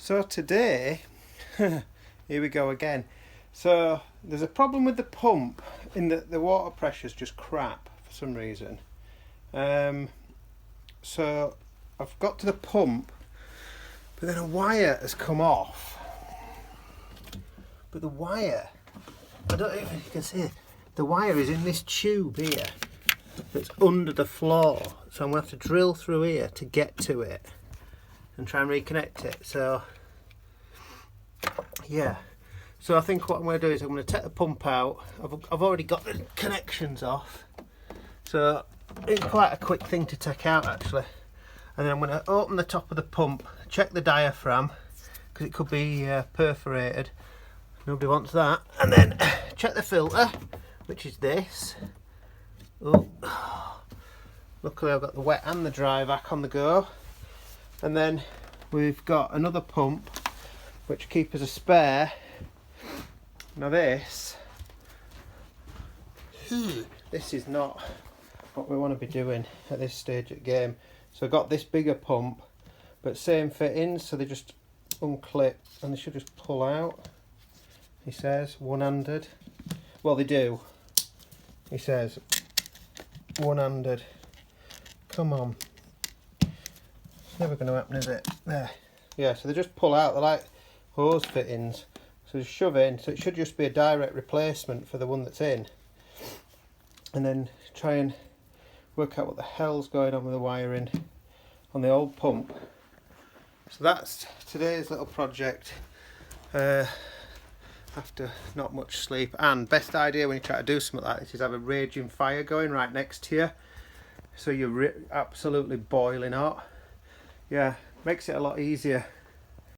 So today, here we go again. So there's a problem with the pump in that the water pressure's just crap for some reason. So I've got to the pump, but then a wire has come off. But the wire, I don't know if you can see it, the wire is in this tube here that's under the floor. So I'm going to have to drill through here to get to it and try and reconnect it. So yeah, so I think what I'm going to do is I'm going to take the pump out. I've already got the connections off, so it's quite a quick thing to take out actually. And then I'm going to open the top of the pump, check the diaphragm because it could be perforated. Nobody wants that. And then check the filter, which is this. Oh, luckily I've got the wet and the dry vac on the go. And then we've got another pump which keep as a spare. Now this is not what we want to be doing at this stage of the game. So I've got this bigger pump, but same fittings, so they just unclip and they should just pull out. He says one-handed. Well, they do. He says one-handed. Come on. It's never going to happen, is it? There. Yeah, so they just pull out. They're like hose fittings. So just shove in. So it should just be a direct replacement for the one that's in. And then try and work out what the hell's going on with the wiring on the old pump. So that's today's little project. After not much sleep, and best idea when you try to do something like this is have a raging fire going right next to you, so you're absolutely boiling hot. Yeah, makes it a lot easier.